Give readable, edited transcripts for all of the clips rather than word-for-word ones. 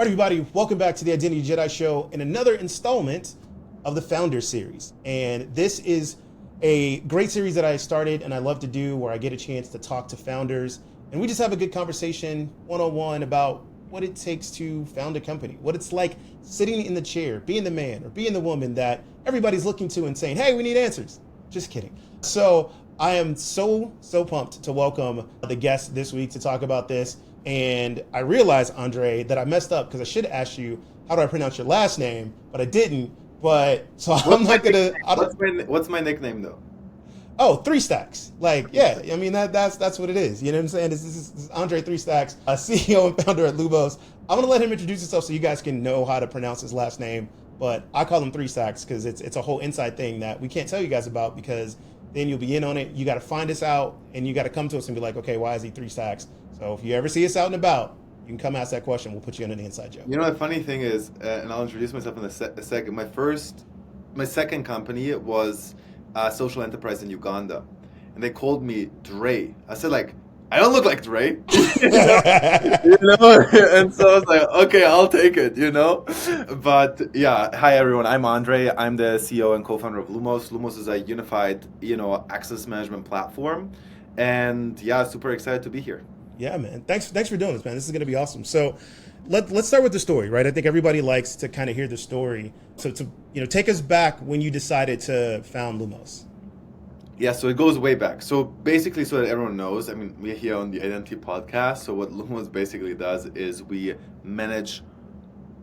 All right, everybody, welcome back to the Identity Jedi Show and another installment of the Founder Series. And this is a great series that I started and I love to do where I get a chance to talk to founders and we just have a good conversation one-on-one about what it takes to found a company, what it's like sitting in the chair, being the man or being the woman that everybody's looking to and saying, hey, we need answers. Just kidding. So I am so pumped to welcome the guest this week to talk about this. And I realized, Andrej, that I messed up because I should have asked you, how do I pronounce your last name? But I didn't. But so I'm not going to. What's my nickname though? Oh, Three Stacks. Like, yeah, I mean, that's what it is. You know what I'm saying? This is Andrej Three Stacks, CEO and founder at Lumos. I'm going to let him introduce himself so you guys can know how to pronounce his last name. But I call him Three Stacks because it's a whole inside thing that we can't tell you guys about because then you'll be in on it. You got to find us out and you got to come to us and be like, okay, why is he Three Stacks? So if you ever see us out and about, you can come ask that question. We'll put you on an inside joke. You know, the funny thing is, and I'll introduce myself in a second. My second company was a social enterprise in Uganda, and they called me Dre. I said, like, I don't look like Dre, you know? And so I was like, okay, I'll take it, you know? But yeah, hi everyone, I'm Andrej. I'm the CEO and co-founder of Lumos. Lumos is a unified, access management platform. And yeah, super excited to be here. Yeah, man. Thanks for doing this, man. This is going to be awesome. So let's start with the story, right? I think everybody likes to kind of hear the story. So take us back when you decided to found Lumos. Yeah, so it goes way back. So basically, so that everyone knows, I mean, we're here on the Identity podcast. So what Lumos basically does is we manage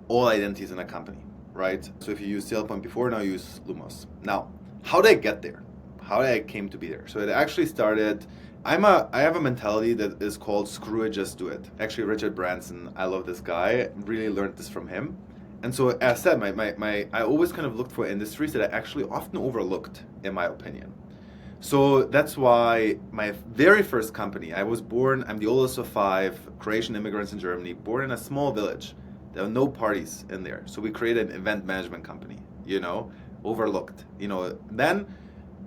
all identities in a company, right? So if you use SailPoint before, now you use Lumos. Now, how did I get there? How did I came to be there? So it actually started... I have a mentality that is called screw it, just do it. Actually, Richard Branson, I love this guy, really learned this from him. And so as I said, I always kind of looked for industries that I actually often overlooked, in my opinion. So that's why my very first company, I'm the oldest of 5 Croatian immigrants in Germany, born in a small village. There were no parties in there. So we created an event management company, overlooked. Then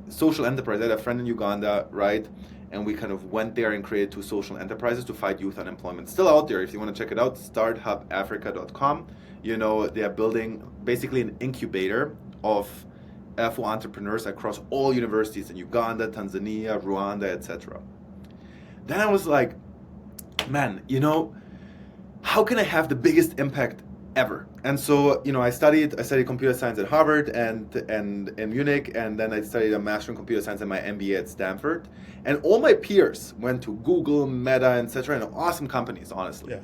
social enterprise, I had a friend in Uganda, right? And we kind of went there and created 2 social enterprises to fight youth unemployment. Still out there, if you want to check it out, starthubafrica.com. They are building basically an incubator for entrepreneurs across all universities in Uganda, Tanzania, Rwanda, etc. Then I was like, man, how can I have the biggest impact ever? And so, I studied computer science at Harvard and in Munich, and then I studied a master in computer science and my MBA at Stanford. And all my peers went to Google, Meta, etc., and awesome companies, honestly. Yeah.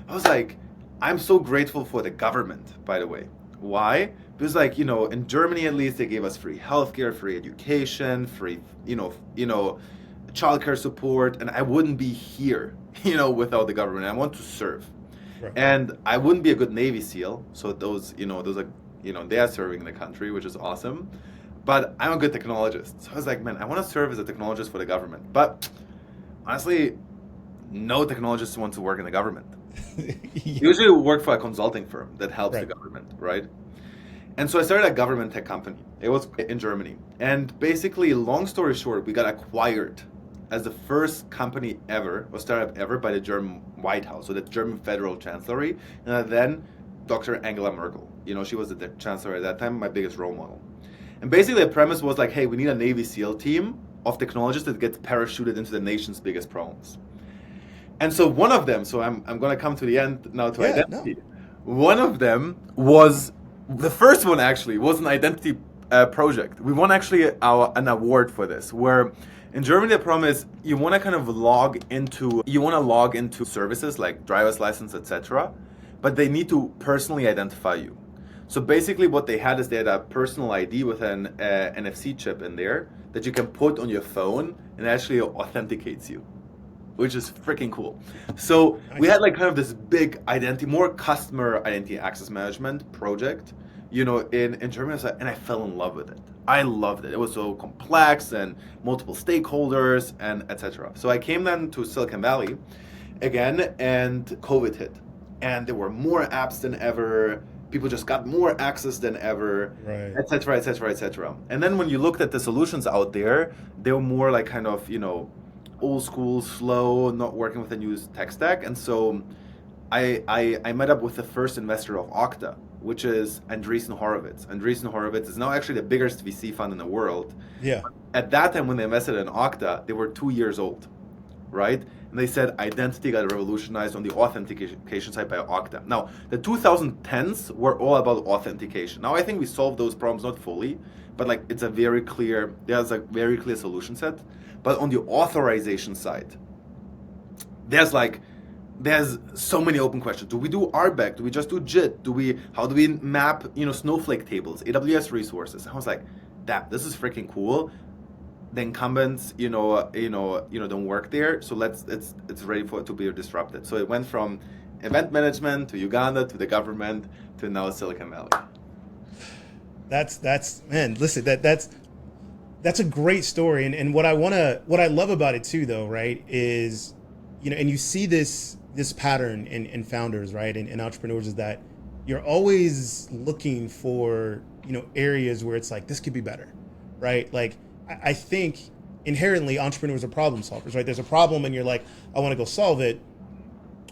I was like, I'm so grateful for the government, by the way. Why? Because in Germany at least, they gave us free healthcare, free education, free, childcare support, and I wouldn't be here, without the government. I want to serve. Right. And I wouldn't be a good Navy SEAL, so those are, they are serving the country, which is awesome. But I'm a good technologist. So I was like, man, I want to serve as a technologist for the government. But honestly, no technologists want to work in the government. Yeah. Usually work for a consulting firm that helps the government, right? And so I started a government tech company. It was in Germany. And basically, long story short, we got acquired as the first company ever, or startup ever, by the German White House, so the German Federal Chancellery, and then Dr. Angela Merkel. She was the chancellor at that time, my biggest role model. And basically the premise was like, hey, we need a Navy SEAL team of technologists that gets parachuted into the nation's biggest problems. And so one of them, so I'm going to come to the end now to identity. No. One of them was, the first one actually, was an identity project. We won actually an award for this, where in Germany, the problem is you want to kind of log into services like driver's license, etc., but they need to personally identify you. So basically what they had is they had a personal ID with an NFC chip in there that you can put on your phone and actually authenticates you, which is freaking cool. So we had kind of this big identity, more customer identity access management project, in Germany, and I fell in love with it. I loved it. It was so complex and multiple stakeholders and etc. So I came then to Silicon Valley again, and COVID hit. And there were more apps than ever. People just got more access than ever, right, et cetera, et cetera, et cetera. And then when you looked at the solutions out there, they were more like kind of, old school, slow, not working with the new tech stack. And so I met up with the first investor of Okta, which is Andreessen Horowitz. Andreessen Horowitz is now actually the biggest VC fund in the world. Yeah. At that time, when they invested in Okta, they were 2 years old, right? And they said identity got revolutionized on the authentication side by Okta. Now, the 2010s were all about authentication. Now, I think we solved those problems, not fully, but like there's a very clear solution set. But on the authorization side, there's so many open questions. Do we do RBAC? Do we just do JIT? How do we map, Snowflake tables, AWS resources? I was like, damn, this is freaking cool. The incumbents, don't work there. So it's ready to be disrupted. So it went from event management to Uganda to the government to now Silicon Valley. That's man, listen, that's a great story. And what I love about it too, though, right, is, and you see this pattern in founders, right, and entrepreneurs, is that you're always looking for, areas where it's like, this could be better, right? Like, I think inherently entrepreneurs are problem solvers, right? There's a problem and you're like, I want to go solve it.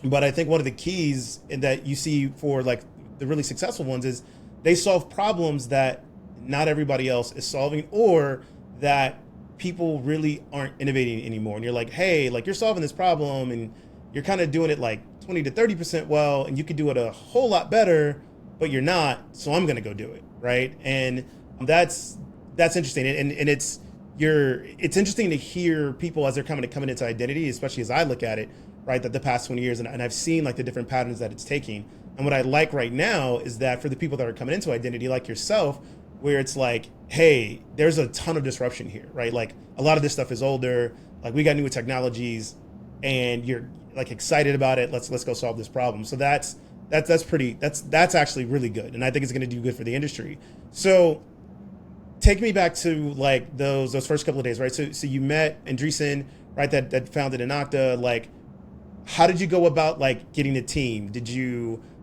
But I think one of the keys that you see for like the really successful ones is they solve problems that not everybody else is solving, or that people really aren't innovating anymore. And you're like, hey, like you're solving this problem and you're kind of doing it like 20 to 30% well, and you could do it a whole lot better, but you're not. So I'm going to go do it. Right. And that's interesting. And it's interesting to hear people as they're coming into identity, especially as I look at it, right, that the past 20 years, and I've seen like the different patterns that it's taking. And what I like right now is that for the people that are coming into identity, like yourself, where it's like, hey, there's a ton of disruption here, right? Like a lot of this stuff is older, like we got newer technologies and you're like excited about it. Let's go solve this problem. So that's actually really good. And I think it's going to do good for the industry. So take me back to like those first couple of days, right? So you met Andreessen, right? That founded in Okta. Like, how did you go about like getting a team?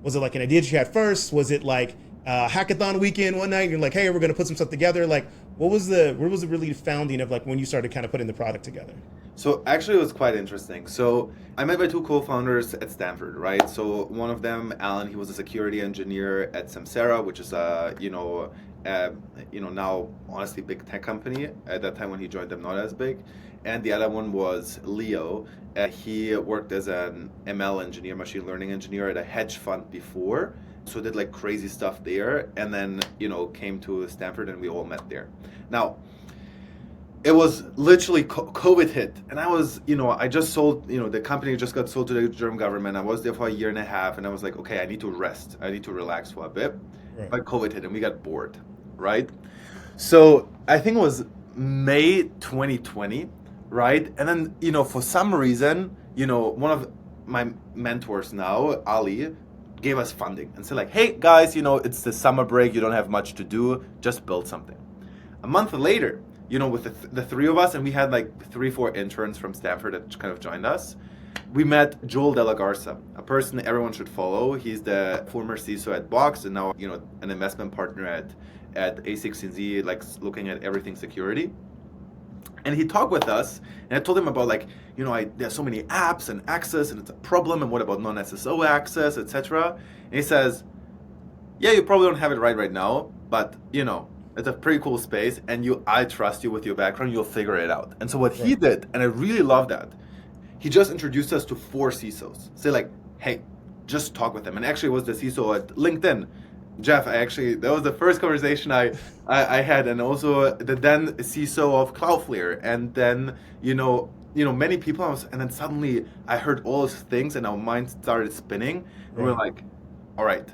Was it like an idea that you had first? Was it like a hackathon weekend one night? And you're like, hey, we're going to put some stuff together. Like, where was the really founding of like when you started kind of putting the product together? So actually it was quite interesting. So I met my two co-founders at Stanford, right? So one of them, Alan, he was a security engineer at Samsara, which is now honestly big tech company. At that time when he joined them, not as big. And the other one was Leo. He worked as an ML engineer, machine learning engineer at a hedge fund before. So did like crazy stuff there, and then came to Stanford and we all met there. Now, it was literally COVID hit, and I was, I just sold, the company just got sold to the German government. I was there for a year and a half, and I was like, okay, I need to rest. I need to relax for a bit. Right. But COVID hit, and we got bored, right? So I think it was May 2020, right? And then, for some reason, one of my mentors now, Ali, gave us funding and said like, hey guys, it's the summer break, you don't have much to do, just build something. A month later, with the three of us, and we had like 3-4 interns from Stanford that kind of joined us, we met Joel De La Garza, a person everyone should follow. He's the former CISO at Box and now, an investment partner at A16Z, like looking at everything security. And he talked with us, and I told him about like, there's so many apps and access, and it's a problem, and what about non-SSO access, etc. And he says, yeah, you probably don't have it right now, but it's a pretty cool space, and I trust you with your background, you'll figure it out. And so what he did, and I really love that, he just introduced us to 4 CISOs. Say like, hey, just talk with them. And actually it was the CISO at LinkedIn. Jeff, that was the first conversation I had, and also the then CISO of Cloudflare, and then many people. And then suddenly I heard all those things, and our minds started spinning. And we're like, all right,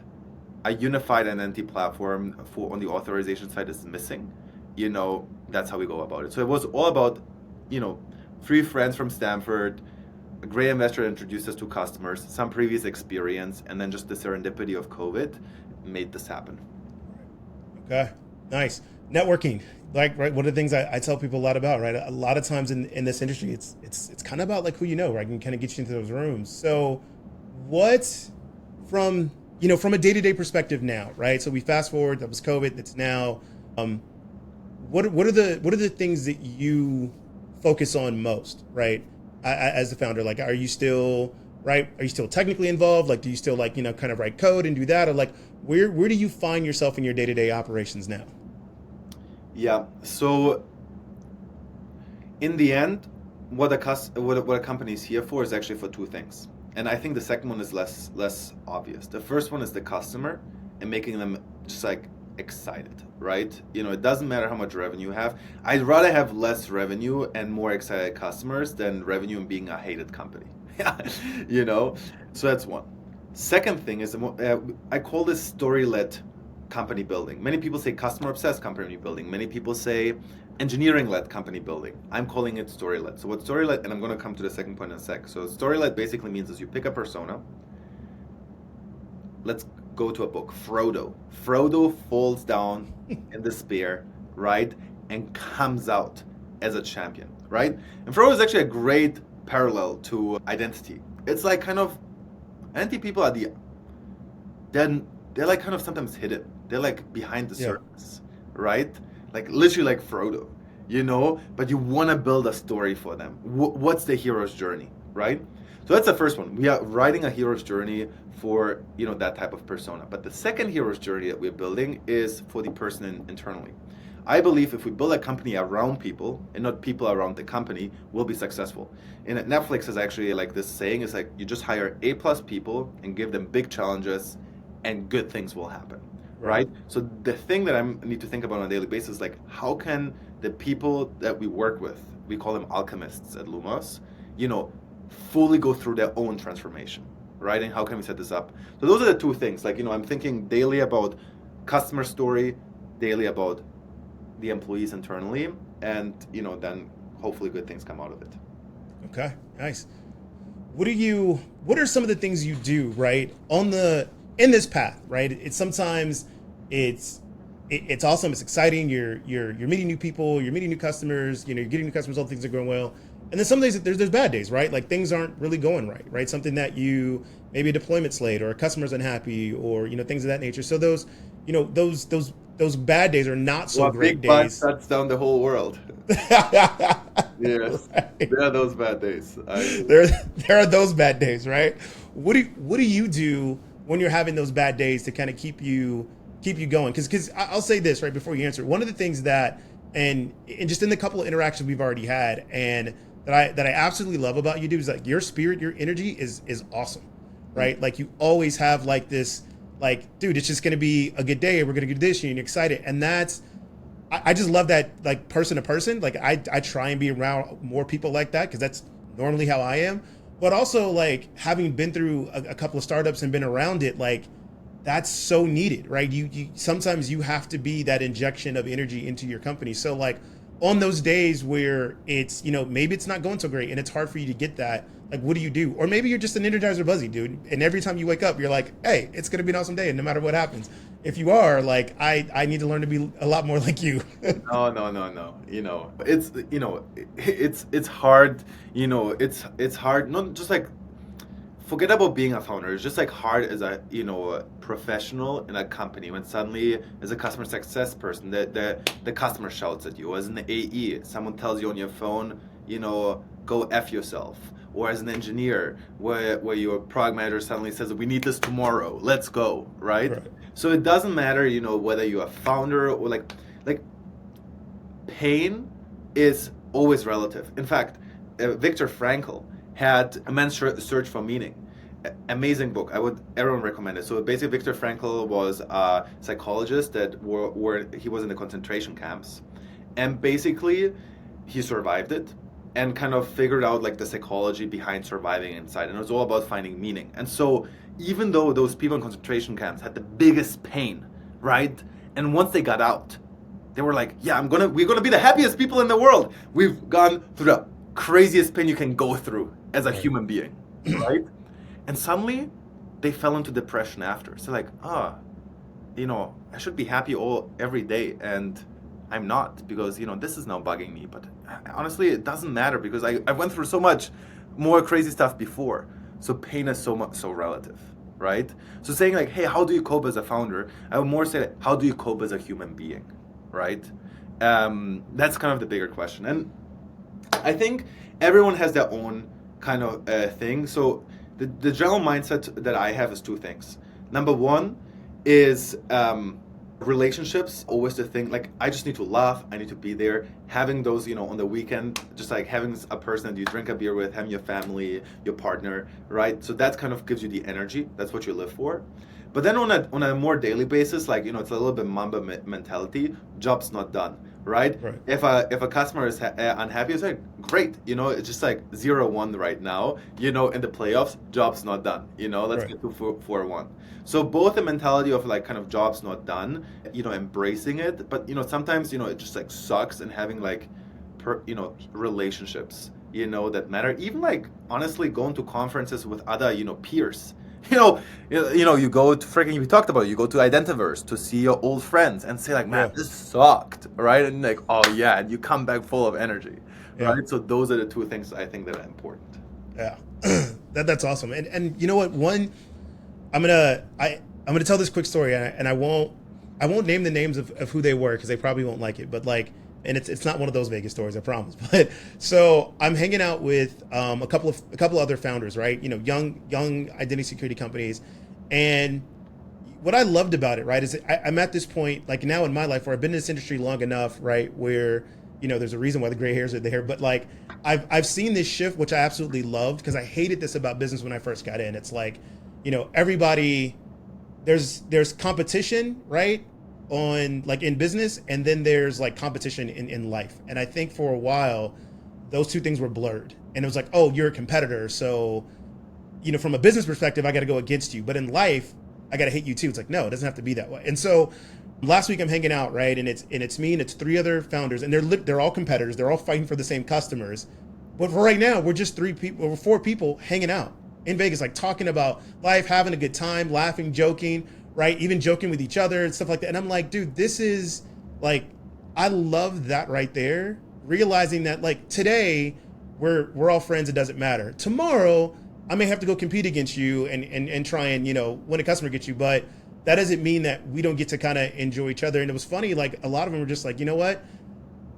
a unified identity platform on the authorization side is missing. That's how we go about it. So it was all about 3 friends from Stanford, a great investor that introduced us to customers, some previous experience, and then just the serendipity of COVID made this happen. Okay, nice. Networking, like, right, one of the things I tell people a lot about, right? A lot of times in this industry, it's kind of about like who you know, right? And kind of get you into those rooms. So what from a day-to-day perspective now, right? So we fast forward, that was COVID, that's now, what are the things that you focus on most, right? As the founder, like, are you still right? Are you still technically involved? Like, do you still like, kind of write code and do that? Or like, where do you find yourself in your day-to-day operations now? Yeah. So in the end, what a company is here for is actually for two things. And I think the second one is less obvious. The first one is the customer and making them just like excited, right? It doesn't matter how much revenue you have. I'd rather have less revenue and more excited customers than revenue and being a hated company. So that's one. Second thing is I call this story-led company building. Many people say customer-obsessed company building. Many people say engineering-led company building. I'm calling it story-led. So what story-led, and I'm going to come to the second point in a sec. So story-led basically means is you pick a persona. Let's go to a book, Frodo. Frodo falls down in despair, right? And comes out as a champion, right? And Frodo is actually a great parallel to identity. It's like kind of, identity people are they're like kind of sometimes hidden. They're like behind the surface, right? Like literally like Frodo, but you want to build a story for them. What's the hero's journey, right? So that's the first one. We are writing a hero's journey for, that type of persona. But the second hero's journey that we're building is for the person internally. I believe if we build a company around people and not people around the company, we'll be successful. And Netflix is actually like this saying, is like you just hire A+ people and give them big challenges and good things will happen, right? So the thing that I need to think about on a daily basis is like, how can the people that we work with, we call them alchemists at Lumos, fully go through their own transformation, right? And how can we set this up? So those are the two things. Like, I'm thinking daily about customer story, daily about the employees internally, and then hopefully good things come out of it. Okay, nice. What are some of the things you do, right, in this path, right? It's sometimes it's awesome, it's exciting, you're meeting new people, you're meeting new customers, you're getting new customers, all things are going well. And then some days there's bad days, right? Like things aren't really going right? Something that maybe a deployment's late or a customer's unhappy or, things of that nature. So those bad days are not so great big days. Shuts down the whole world. Yes, right. There are those bad days. There are those bad days, right? What do you do when you're having those bad days to kind of keep you going? Because I'll say this right before you answer. One of the things that and just in the couple of interactions we've already had and that I absolutely love about you, dude, is like your spirit, your energy is awesome, right? Mm-hmm. Like you always have like this, like, dude, it's just gonna be a good day. We're gonna do this, and you're excited, and I just love that, like person to person. Like I try and be around more people like that because that's normally how I am. But also like having been through a couple of startups and been around it, like that's so needed, right? You sometimes you have to be that injection of energy into your company. So like on those days where it's, maybe it's not going so great and it's hard for you to get that, like, what do you do? Or maybe you're just an Energizer Buzzy, dude. And every time you wake up, you're like, hey, it's going to be an awesome day. And no matter what happens, if you are like, I need to learn to be a lot more like you. No. It's hard, it's hard. Not just like, forget about being a founder. It's just like hard as a professional in a company when suddenly as a customer success person the customer shouts at you. As an AE, someone tells you on your phone, go F yourself. Or as an engineer, where your product manager suddenly says, we need this tomorrow, let's go, right? So it doesn't matter, whether you're a founder or like pain is always relative. In fact, Viktor Frankl had A Man's Search for Meaning. Amazing book. I would everyone recommend it. So basically, Viktor Frankl was a psychologist that he was in the concentration camps, and basically he survived it and kind of figured out like the psychology behind surviving inside, and it was all about finding meaning. And so even though those people in concentration camps had the biggest pain, right? And once they got out, they were like, yeah, we're gonna be the happiest people in the world. We've gone through the craziest pain you can go through as a human being, right? And suddenly they fell into depression after. So like, I should be happy every day, and I'm not, because this is now bugging me. But honestly, it doesn't matter because I went through so much more crazy stuff before. So pain is so relative, right? So saying like, hey, how do you cope as a founder? I would more say, how do you cope as a human being, right? That's kind of the bigger question. And I think everyone has their own kind of thing. So The general mindset that I have is two things. Number one is relationships, always the thing, like I just need to laugh, I need to be there, having those, on the weekend, just like having a person that you drink a beer with, having your family, your partner, right? So that kind of gives you the energy, that's what you live for. But then on a more daily basis, like, it's a little bit Mamba mentality, job's not done, right? If a customer is unhappy, it's like, great, it's just like 0-1 right now, in the playoffs, job's not done, let's get to 4-1. So both the mentality of like kind of jobs not done, embracing it, but sometimes, it just like sucks, and having like, relationships, that matter. Even like honestly going to conferences with other, peers. You go to freaking, we talked about it, you go to Identiverse to see your old friends and say like, man, this sucked, right? And like, oh yeah, and you come back full of energy, right? So those are the two things I think that are important. Yeah, that's awesome. And you know what? I'm gonna tell this quick story, and I won't name the names of who they were because they probably won't like it. But like, and it's not one of those Vegas stories, I promise. But so I'm hanging out with a couple other founders, right? Young identity security companies, and what I loved about it, right, is I'm at this point, like now in my life, where I've been in this industry long enough, right, where there's a reason why the gray hairs are there, but like I've seen this shift, which I absolutely loved, because I hated this about business when I first got in. It's like, everybody, there's competition, right, on like in business, and then there's like competition in life. And I think for a while those two things were blurred, and it was like, oh, you're a competitor, so from a business perspective I got to go against you, but in life I got to hate you too. It's like, no, it doesn't have to be that way. And so last week I'm hanging out, right, and it's me and it's three other founders, and they're all competitors, they're all fighting for the same customers, but for right now we're just four people hanging out in Vegas, like talking about life, having a good time, laughing, joking, right? Even joking with each other and stuff like that. And I'm like, dude, this is like, I love that right there. Realizing that like today we're all friends, it doesn't matter. Tomorrow I may have to go compete against you and try and, win a customer against you, but that doesn't mean that we don't get to kind of enjoy each other. And it was funny, like a lot of them were just like, you know what?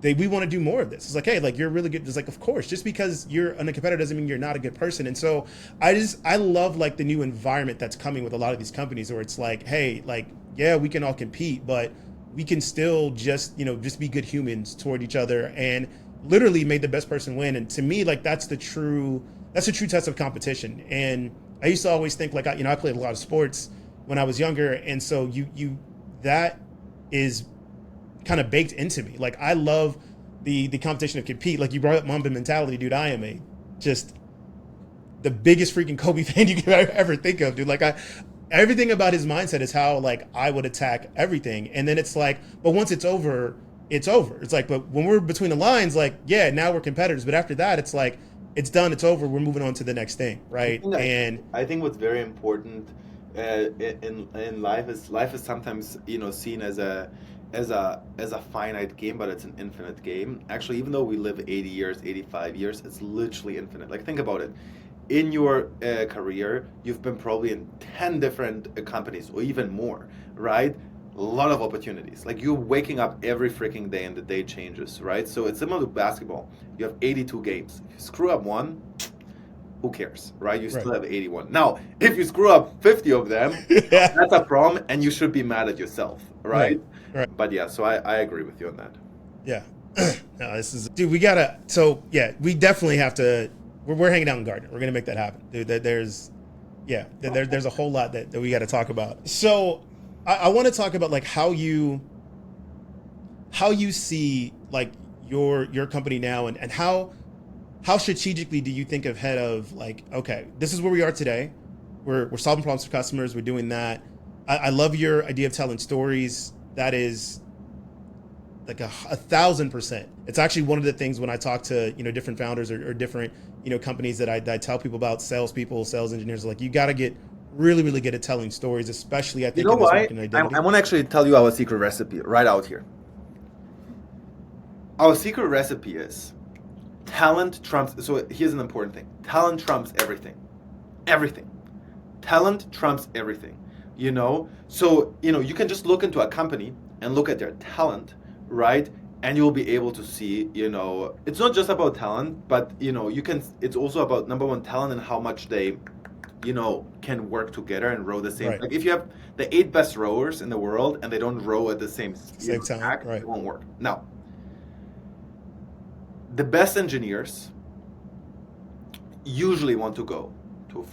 We want to do more of this. It's like, hey, like you're really good. It's like, of course, just because you're a competitor doesn't mean you're not a good person. And so I love like the new environment that's coming with a lot of these companies, where it's like, hey, like, yeah, we can all compete, but we can still just be good humans toward each other and literally make the best person win. And to me, like that's the true test of competition. And I used to always think like, I played a lot of sports when I was younger, and so that is kind of baked into me. Like I love the competition of compete. Like you brought up Mamba mentality, dude. I am just the biggest freaking Kobe fan you could ever think of, dude. Like everything about his mindset is how like I would attack everything. And then it's like, but once it's over, it's over. It's like, but when we're between the lines, like, yeah, now we're competitors. But after that, it's like, it's done, it's over. We're moving on to the next thing, right? I think what's very important in life is sometimes seen as a finite game, but it's an infinite game. Actually, even though we live 80 years, 85 years, it's literally infinite. Like think about it. In your career, you've been probably in 10 different companies or even more, right? A lot of opportunities. Like you're waking up every freaking day and the day changes, right? So it's similar to basketball. You have 82 games. If you screw up one, who cares, right? You still have 81. Now, if you screw up 50 of them, that's a problem, and you should be mad at yourself, right? Right. But yeah, so I agree with you on that. Yeah. No, this is, dude, we definitely have to, we're hanging out in Gardner. We're going to make that happen. Dude, there's a whole lot that we got to talk about. So I want to talk about like how you see like your company now, and how strategically do you think ahead of like, okay, this is where we are today. We're solving problems for customers. We're doing that. I love your idea of telling stories. That is like 1,000%. It's actually one of the things when I talk to, different founders or different, companies that I tell people about, salespeople, sales engineers, like you got to get really, really good at telling stories, especially I think in this market identity. I want to actually tell you our secret recipe right out here. Our secret recipe is talent trumps. So here's an important thing. Talent trumps everything. Everything. Talent trumps everything. So, you can just look into a company and look at their talent, right? And you'll be able to see, it's not just about talent, but, it's also about, number one, talent and how much they can work together and row the same. Right. Like if you have the 8 best rowers in the world and they don't row at the same Time, track, right. it won't work. Now, the best engineers usually want to go to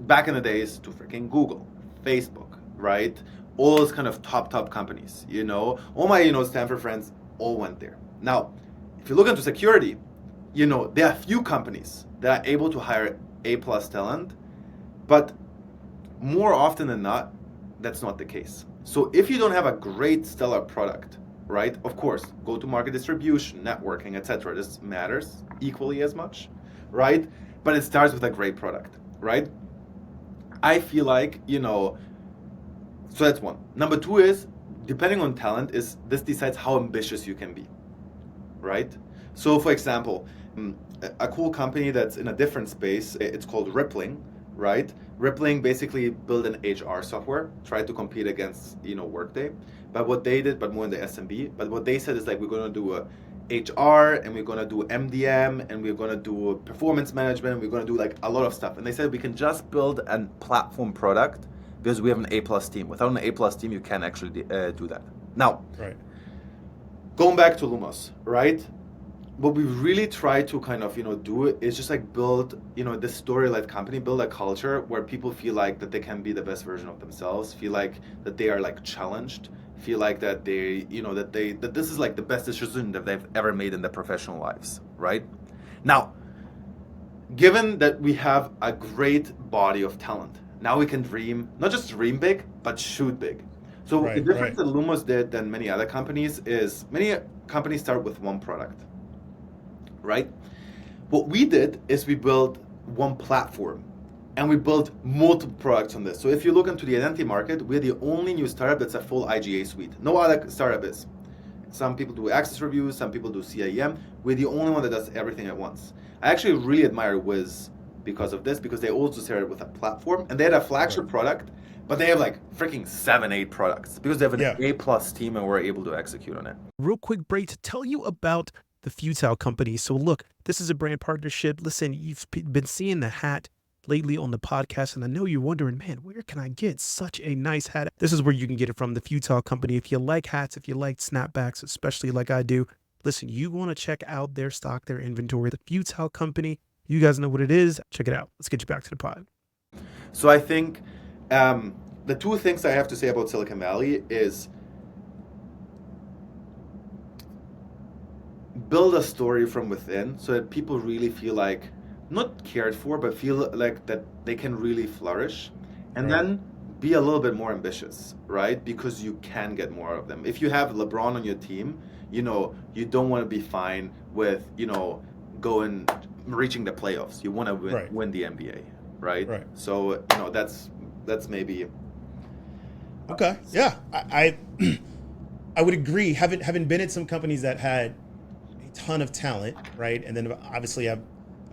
back in the days, to freaking Google, Facebook, right? All those kind of top companies, All my, Stanford friends all went there. Now, if you look into security, there are few companies that are able to hire A+ talent, but more often than not, that's not the case. So if you don't have a great stellar product, right? Of course, go-to-market distribution, networking, etc. This matters equally as much, right? But it starts with a great product, right? I feel like, so that's one. Number two is, depending on talent, this decides how ambitious you can be, right? So for example, a cool company that's in a different space, it's called Rippling, right? Rippling basically built an HR software, tried to compete against, Workday. But what they did, but more in the SMB, but what they said is like, we're going to do a HR and we're going to do MDM and we're going to do performance management and we're going to do like a lot of stuff. And they said we can just build a platform product because we have an A+ team. Without an A+ team, you can't actually do that. Now, right. Going back to Lumos, right? What we really try to kind of, do is just like build, this story-led company, build a culture where people feel like that they can be the best version of themselves, feel like that they are like challenged, feel like that they, that this is like the best decision that they've ever made in their professional lives, right? Now, given that we have a great body of talent, now we can dream, not just dream big, but shoot big. So the difference that Lumos did than many other companies is many companies start with one product, right? What we did is we built one platform and we built multiple products on this. So if you look into the identity market, we're the only new startup that's a full IGA suite. No other startup is. Some people do access reviews, some people do CIEM. We're the only one that does everything at once. I actually really admire Wiz because of this, because they also started with a platform and they had a flagship product, but they have like freaking 7-8 products because they have an A+ team and we're able to execute on it. Real quick break to tell you about the Futile Company. So look, this is a brand partnership. Listen, you've been seeing the hat lately on the podcast, and I know you're wondering, man, where can I get such a nice hat? This is where you can get it from, the Futile Company. If you like hats, if you like snapbacks, especially like I do, listen, you want to check out their stock, their inventory, the Futile Company. You guys know what it is. Check it out. Let's get you back to the pod. So I think the two things I have to say about Silicon Valley is build a story from within so that people really feel like not cared for, but feel like that they can really flourish. And then be a little bit more ambitious, right? Because you can get more of them. If you have LeBron on your team, you don't want to be fine with, reaching the playoffs. You want to win the NBA, right? So, that's maybe. Okay. Yeah. I would agree. Having been at some companies that had a ton of talent, right? And then obviously I've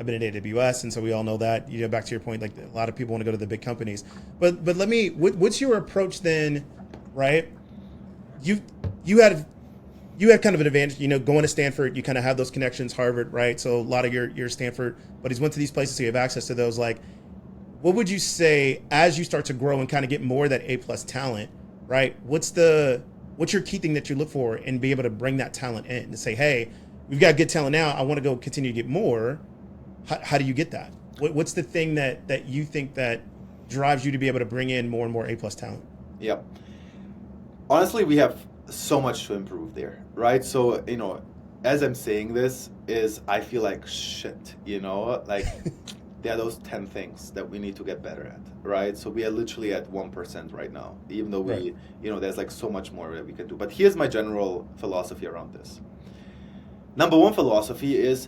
been at AWS, and so we all know that. Back to your point, like a lot of people want to go to the big companies. But what's your approach then, right? You had kind of an advantage, going to Stanford. You kind of have those connections, Harvard, right? So a lot of your Stanford buddies went to these places, so you have access to those. Like, what would you say as you start to grow and kind of get more of that A+ talent, right? What's your key thing that you look for and be able to bring that talent in and say, hey, we've got good talent now. I want to go continue to get more. How do you get that? What's the thing that you think that drives you to be able to bring in more and more A+ talent? Yeah. Honestly, we have so much to improve there, right? So, as I'm saying this, I feel like shit, like there are those 10 things that we need to get better at, right? So we are literally at 1% right now, even though we, there's like so much more that we can do. But here's my general philosophy around this. Number one philosophy is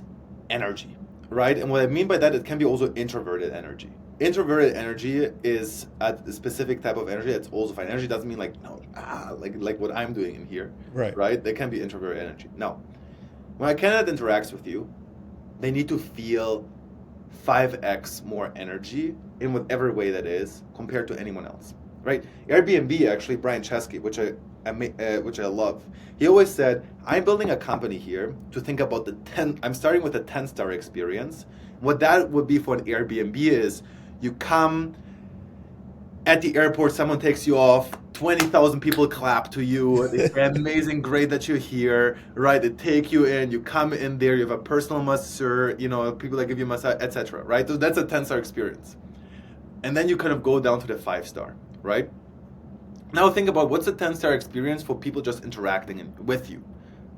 energy. Right? And what I mean by that, it can be also introverted energy. Introverted energy is a specific type of energy that's also fine. Energy doesn't mean like what I'm doing in here. Right? They can be introverted energy. Now, when a candidate interacts with you, they need to feel 5x more energy in whatever way that is compared to anyone else. Right? Airbnb, actually, Brian Chesky, which I love. He always said, I'm building a company here to think about I'm starting with a 10-star experience. What that would be for an Airbnb is, You come at the airport, someone takes you off, 20,000 people clap to you. They say, amazing, great that you're here, right? They take you in, you come in there, you have a personal masseur, people that give you massage, etc., right? So that's a 10-star experience. And then you kind of go down to the 5-star, right? Now think about what's a 10-star experience for people just interacting with you.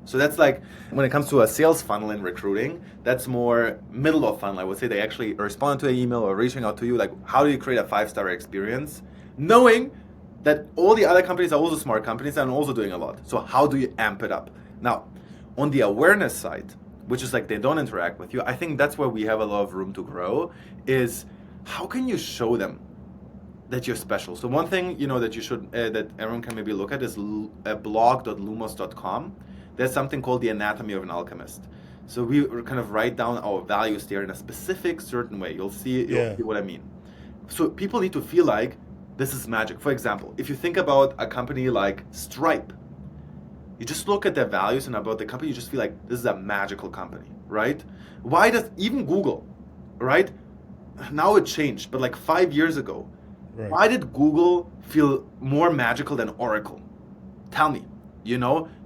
So that's like, when it comes to a sales funnel in recruiting, that's more middle of funnel. I would say they actually respond to an email or reaching out to you. Like, how do you create a 5-star experience? Knowing that all the other companies are also smart companies and also doing a lot. So how do you amp it up? Now, on the awareness side, which is like they don't interact with you, I think that's where we have a lot of room to grow, is how can you show them that you're special? So one thing, that you should, that everyone can maybe look at is blog.lumos.com. There's something called the anatomy of an alchemist. So we kind of write down our values there in a specific, certain way. You'll see what I mean. So people need to feel like this is magic. For example, if you think about a company like Stripe, you just look at their values and about the company, you just feel like this is a magical company, right? Why does even Google, right? Now it changed, but like 5 years ago, right. Why did Google feel more magical than Oracle? Tell me,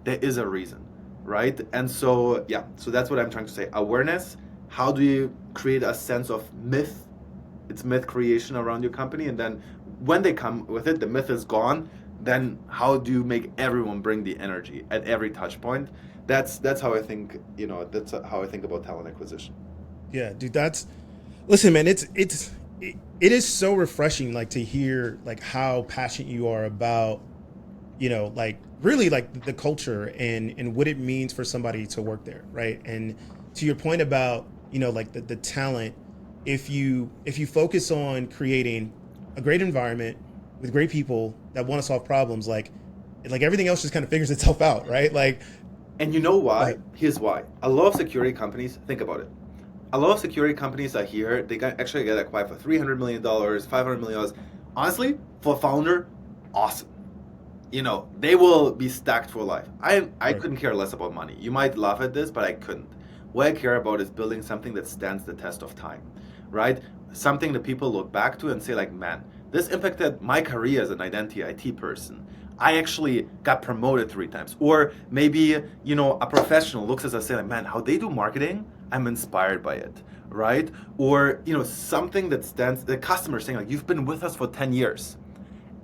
there is a reason, right? And so, so that's what I'm trying to say. Awareness, how do you create a sense of myth? It's myth creation around your company. And then when they come with it, the myth is gone. Then how do you make everyone bring the energy at every touch point? That's how I think, that's how I think about talent acquisition. Yeah, dude, listen, man, it is so refreshing, like, to hear like how passionate you are about, like really like the culture and what it means for somebody to work there, right? And to your point about, like the talent, if you focus on creating a great environment with great people that want to solve problems, like everything else just kind of figures itself out, right? Like, and you know why? Here's why. A lot of security companies, think about it. A lot of security companies are here. They actually get acquired for $300 million, $500 million. Honestly, for a founder, awesome. They will be stacked for life. I couldn't care less about money. You might laugh at this, but I couldn't. What I care about is building something that stands the test of time, right? Something that people look back to and say like, man, this impacted my career as an identity IT person. I actually got promoted 3 times. Or maybe, a professional looks at us and say like, man, how they do marketing, I'm inspired by it, right? Or, something that stands, the customer saying like, you've been with us for 10 years.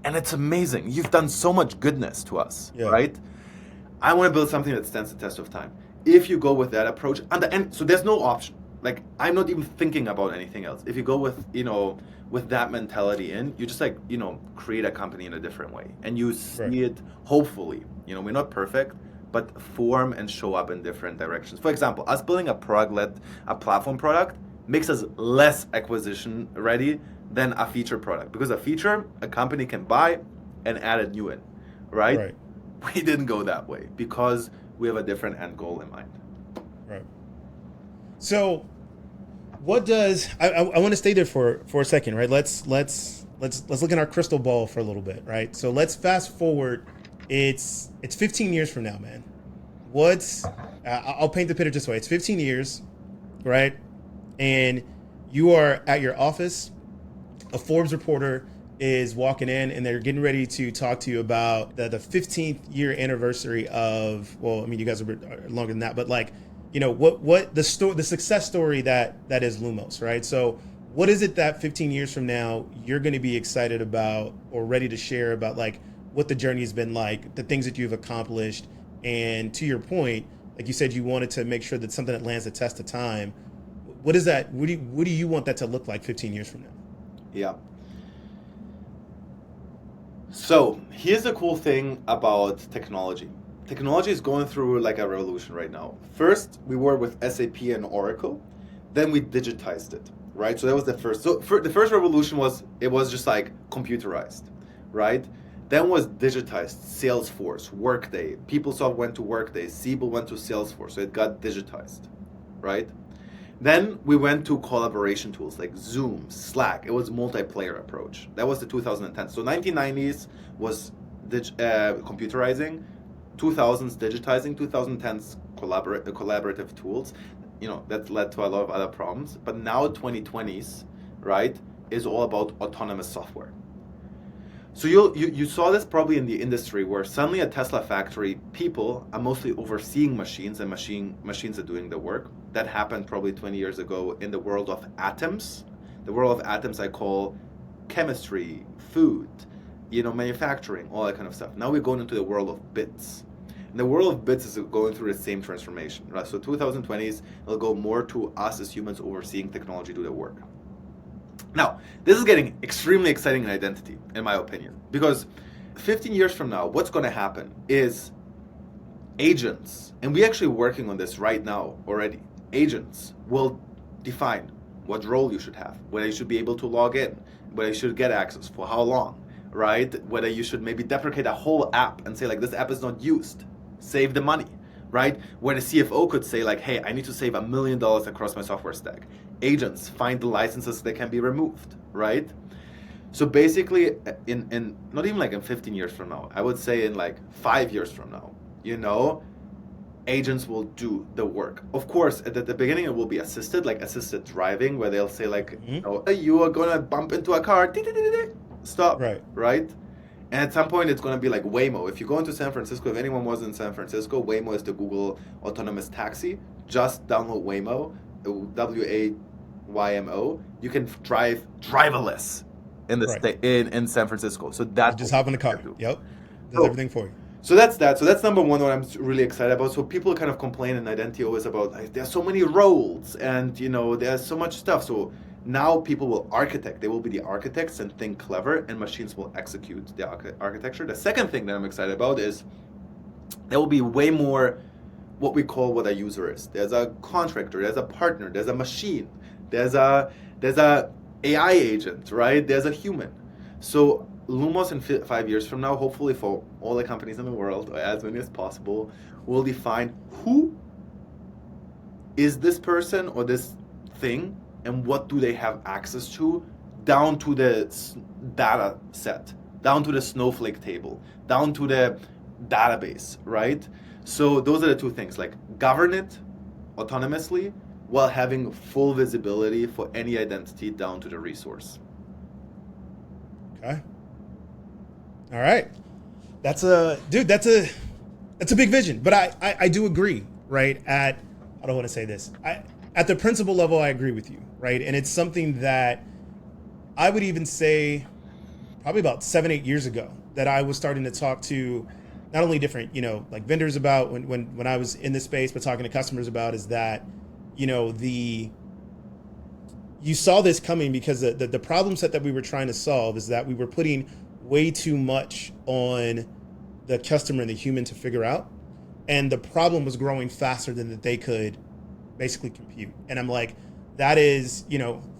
And it's amazing. You've done so much goodness to us, right? I want to build something that stands the test of time. If you go with that approach, and so there's no option. Like, I'm not even thinking about anything else. If you go with, with that mentality you just like, create a company in a different way. And you see it, hopefully, we're not perfect, but form and show up in different directions. For example, us building a platform product makes us less acquisition ready than a feature product, because a feature a company can buy and add a new in, right? We didn't go that way because we have a different end goal in mind. Right. So what does I want to stay there for a second, right? Let's look in our crystal ball for a little bit, right? So let's fast forward. It's 15 years from now, man. I'll paint the picture this way. It's 15 years, right? And you are at your office. A Forbes reporter is walking in and they're getting ready to talk to you about the 15th year anniversary of, well, I mean, you guys are longer than that, but like, what the success story that is Lumos, right? So what is it that 15 years from now you're going to be excited about or ready to share about, like, what the journey has been like, the things that you've accomplished? And to your point, like you said, you wanted to make sure that something that lands the test of time. What is that? What do you want that to look like 15 years from now? Yeah. So here's the cool thing about technology. Technology is going through like a revolution right now. First, we were with SAP and Oracle. Then we digitized it, right? So that was the first. So the first revolution was just like computerized, right? Then was digitized. Salesforce, Workday. PeopleSoft went to Workday. Siebel went to Salesforce. So it got digitized, right? Then we went to collaboration tools like Zoom, Slack. It was a multiplayer approach. That was the 2010s. So 1990s was computerizing, 2000s digitizing, 2010s collaborative tools. That led to a lot of other problems. But now 2020s, right? is all about autonomous software. So you saw this probably in the industry where suddenly at Tesla factory, people are mostly overseeing machines and machines are doing the work. That happened probably 20 years ago in the world of atoms. The world of atoms I call chemistry, food, manufacturing, all that kind of stuff. Now we're going into the world of bits. And the world of bits is going through the same transformation, right? So 2020s, it'll go more to us as humans overseeing technology do the work. Now, this is getting extremely exciting in identity, in my opinion, because 15 years from now, what's going to happen is agents, and we're actually working on this right now already, agents will define what role you should have, whether you should be able to log in, whether you should get access, for how long, right? Whether you should maybe deprecate a whole app and say like, this app is not used, save the money, right? Where the CFO could say like, hey, I need to save $1 million across my software stack. Agents find the licenses that can be removed, right? So basically, in not even like in 15 years from now, I would say in like 5 years from now, agents will do the work. Of course, at the beginning, it will be assisted driving, where they'll say like, you are gonna bump into a car, stop, right? And at some point, it's going to be like Waymo. If you go into San Francisco, if anyone was in San Francisco, Waymo is the Google autonomous taxi. Just download Waymo, WAYMO. You can drive driverless in the state in San Francisco. So that's just hop in the car. Yep, does everything for you. So that's that. So that's number one, what I'm really excited about. So people kind of complain in identity always about like, there's so many roles and there's so much stuff. So now people will architect. They will be the architects and think clever, and machines will execute the architecture. The second thing that I'm excited about is there will be way more what a user is. There's a contractor, there's a partner, there's a machine, there's a AI agent, right? There's a human. So Lumos in 5 years from now, hopefully for all the companies in the world, or as many as possible, will define who is this person or this thing, and what do they have access to, down to the data set, down to the snowflake table, down to the database, right? So those are the two things, like govern it autonomously while having full visibility for any identity down to the resource. Okay. All right. That's a big vision, but I do agree, right? I don't want to say this. At the principle level, I agree with you, right? And it's something that I would even say probably about 7-8 years ago that I was starting to talk to not only different, like vendors about when I was in this space, but talking to customers about is that, you saw this coming because the problem set that we were trying to solve is that we were putting way too much on the customer and the human to figure out. And the problem was growing faster than that they could basically compute. And I'm like, that is,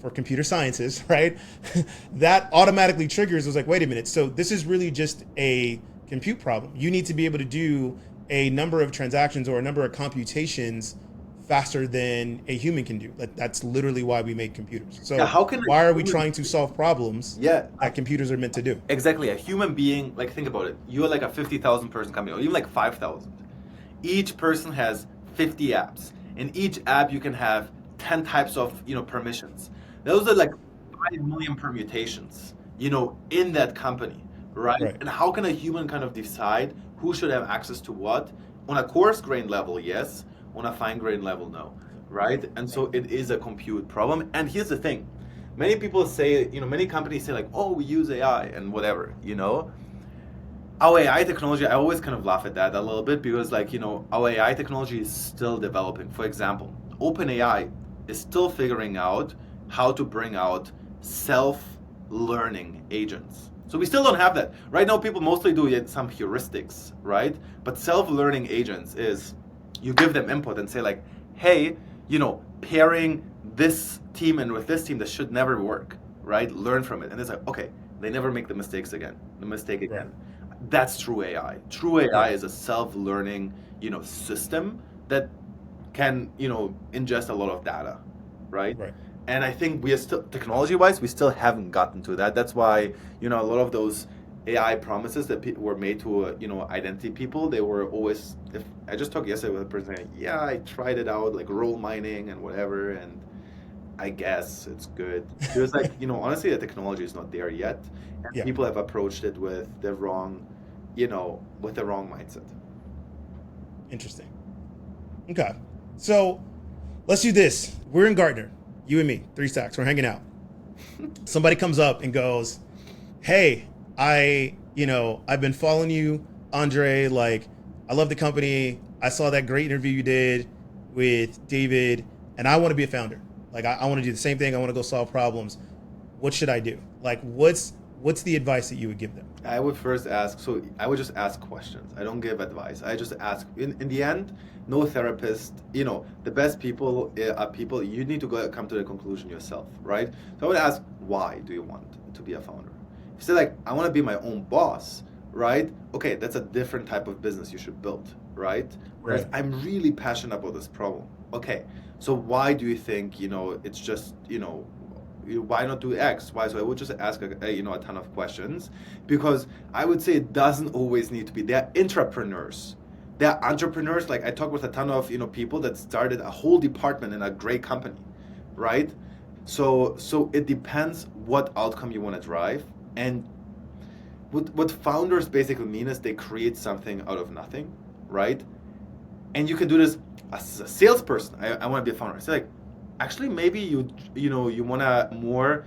for computer sciences, right? That automatically triggers, was like, wait a minute. So this is really just a compute problem. You need to be able to do a number of transactions or a number of computations faster than a human can do. That's literally why we make computers. So why are we trying to solve problems that computers are meant to do? Exactly. A human being, like, think about it. You're like a 50,000 person company, or even like 5,000. Each person has 50 apps. In each app, you can have 10 types of, permissions. Those are like 5 million permutations, in that company, right? And how can a human kind of decide who should have access to what? On a coarse grain level, yes. On a fine grain level, no, right? And so it is a compute problem. And here's the thing. Many people say, many companies say like, oh, we use AI and whatever, Our AI technology, I always kind of laugh at that a little bit because our AI technology is still developing. For example, OpenAI is still figuring out how to bring out self-learning agents. So we still don't have that. Right now, people mostly do some heuristics, right? But self-learning agents is you give them input and say like, hey, pairing this team and with this team, this should never work, right? Learn from it. And it's like, okay, they never make the mistake again. Right. That's true AI. True AI is a self-learning, system that can, ingest a lot of data, right? And I think we are still, technology-wise, we still haven't gotten to that. That's why, a lot of those AI promises that were made to, identity people, they were always, I just talked yesterday with a person saying, yeah, I tried it out, like role mining and whatever, and I guess it's good. Because like, honestly, the technology is not there yet. And Yeah. people have approached it with the wrong, with the wrong mindset. Interesting. Okay. So let's do this. We're in Gartner, you and me, 3 stacks. We're hanging out. Somebody comes up and goes, hey, I've been following you, Andre. Like, I love the company. I saw that great interview you did with David, and I want to be a founder. Like, I want to do the same thing. I want to go solve problems. What should I do? Like, what's the advice that you would give them? I would first ask, so I would just ask questions. I don't give advice. I just ask. In the end, no therapist, the best people are people, you need to come to the conclusion yourself, right? So I would ask, why do you want to be a founder? If you say like, I want to be my own boss, right? Okay, that's a different type of business you should build, right? Whereas I'm really passionate about this problem. Okay, so why do you think, it's just, why not do X? Why? So I would just ask a ton of questions, because I would say it doesn't always need to be. They're entrepreneurs. They're entrepreneurs. Like I talk with a ton of people that started a whole department in a great company, right? So it depends what outcome you want to drive. And what founders basically mean is they create something out of nothing, right? And you can do this as a salesperson. I want to be a founder. It's like, actually, maybe you want to more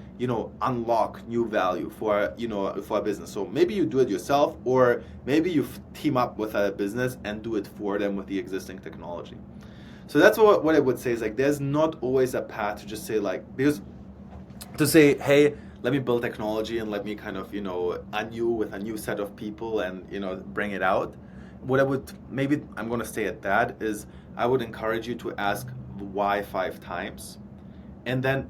unlock new value for a business. So maybe you do it yourself, or maybe you team up with a business and do it for them with the existing technology. So that's what I would say is like, there's not always a path to just say like, because to say, hey, let me build technology and let me kind of with a new set of people and bring it out. What I'm going to stay at that is I would encourage you to ask why 5 times. And then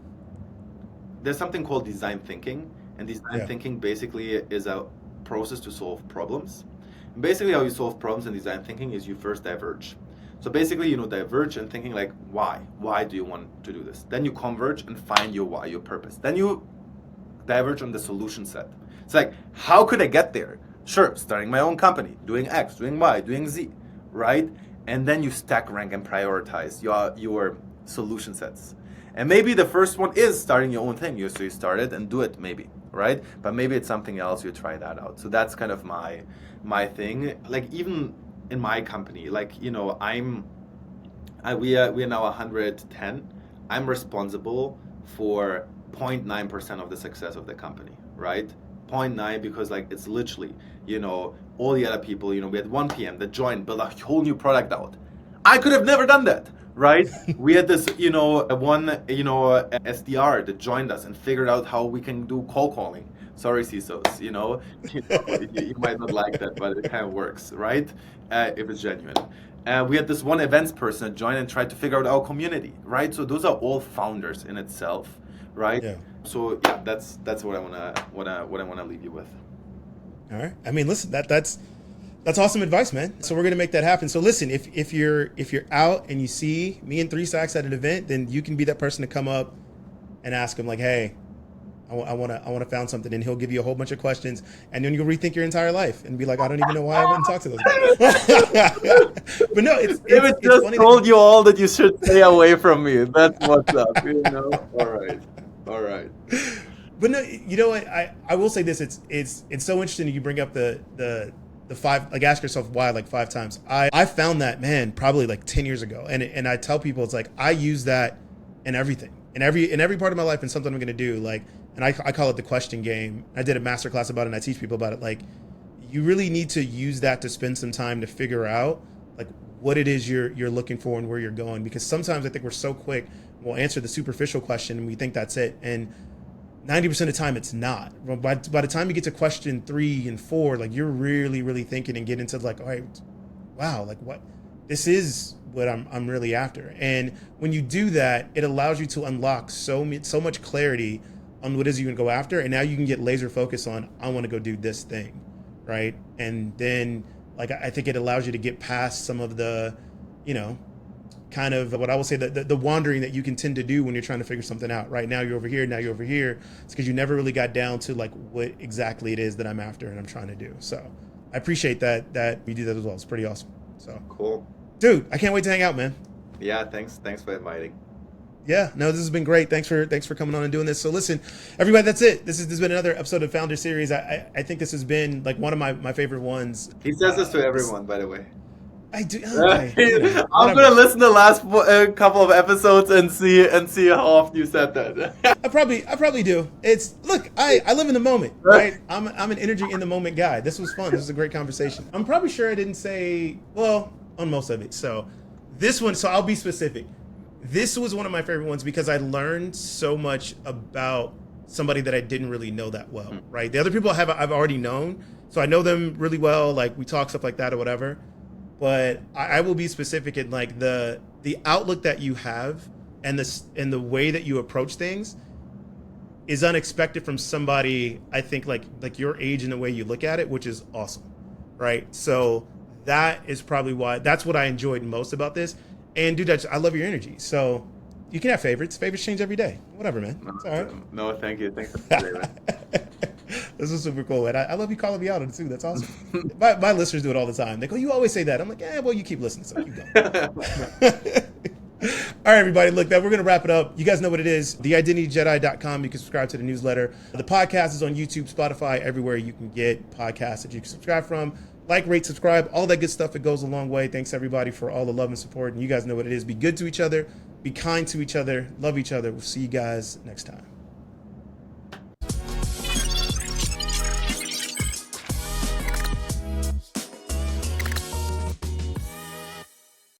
there's something called design thinking. And design thinking basically is a process to solve problems. And basically how you solve problems in design thinking is you first diverge. So basically, diverge and thinking like, why? Why do you want to do this? Then you converge and find your why, your purpose. Then you diverge on the solution set. It's like, how could I get there? Sure, starting my own company, doing X, doing Y, doing Z, right? And then you stack rank and prioritize your solution sets. And maybe the first one is starting your own thing. So you start it and do it maybe, right? But maybe it's something else, you try that out. So that's kind of my thing. Like even in my company, like, we are now 110. I'm responsible for 0.9% of the success of the company, right? 0.9, because like it's literally, all the other people, we had 1 PM that joined, built a whole new product out. I could have never done that, right? We had this, one, SDR that joined us and figured out how we can do cold calling. Sorry, CISOs, you might not like that, but it kind of works, right? If it's genuine. We had this one events person that joined and tried to figure out our community, right? So those are all founders in itself, right? Yeah. So yeah, that's what I wanna leave you with. All right. I mean, listen, that's awesome advice, man. So we're gonna make that happen. So listen, if you're out and you see me and 3 Stacks at an event, then you can be that person to come up and ask him like, hey, I want to found something, and he'll give you a whole bunch of questions, and then you'll rethink your entire life and be like, I don't even know why I went and talked to those guys. But no, it's just funny told you all that you should stay away from me. That's what's up, All right. But no, you know what? I will say this. It's so interesting that you bring up the 5, like ask yourself why like 5 times. I found that, man, probably like 10 years ago, and I tell people it's like I use that in everything, in every part of my life, and something I'm going to do. Like, and I call it the question game. I did a masterclass about it, and I teach people about it. Like, you really need to use that to spend some time to figure out like what it is you're looking for and where you're going. Because sometimes I think we're so quick, we'll answer the superficial question and we think that's it. And 90% of the time it's not. By the time you get to question 3 and 4, like you're really, really thinking and get into like, all right, wow, like what, this is what I'm really after. And when you do that, it allows you to unlock so much clarity on what it is you can go after. And now you can get laser focused on, I want to go do this thing, right? And then like, I think it allows you to get past some of the, kind of what I will say, the wandering that you can tend to do when you're trying to figure something out. Right now you're over here, now you're over here. It's because you never really got down to like what exactly it is that I'm after and I'm trying to do. So I appreciate that you do that as well. It's pretty awesome. So cool. Dude, I can't wait to hang out, man. Yeah, thanks for inviting. Yeah, no, this has been great. Thanks for coming on and doing this. So listen, everybody, that's it. This has been another episode of Founder Series. I think this has been like one of my favorite ones. He says this to everyone, by the way. I do. Okay, I'm gonna listen to the last couple of episodes and see how often you said that. I probably do. I live in the moment, right? I'm an energy in the moment guy. This was fun. This was a great conversation. I'm probably sure I didn't say well on most of it. So this one. So I'll be specific. This was one of my favorite ones because I learned so much about somebody that I didn't really know that well, right? The other people I've already known, so I know them really well. Like we talk stuff like that or whatever. But I will be specific in like the outlook that you have and the way that you approach things is unexpected from somebody I think like your age and the way you look at it, which is awesome, right? So that is probably why that's what I enjoyed most about this. And dude, I love your energy. So you can have favorites. Favorites change every day. Whatever, man. It's all right. No, thank you. Thanks for that. This is super cool. And I love you calling me out on it too. That's awesome. my listeners do it all the time. They go, you always say that. I'm like, well, you keep listening, so keep going. All right, everybody. Look, we're going to wrap it up. You guys know what it is. TheIdentityJedi.com. You can subscribe to the newsletter. The podcast is on YouTube, Spotify, everywhere you can get podcasts that you can subscribe from. Like, rate, subscribe, all that good stuff. It goes a long way. Thanks, everybody, for all the love and support. And you guys know what it is. Be good to each other. Be kind to each other. Love each other. We'll see you guys next time.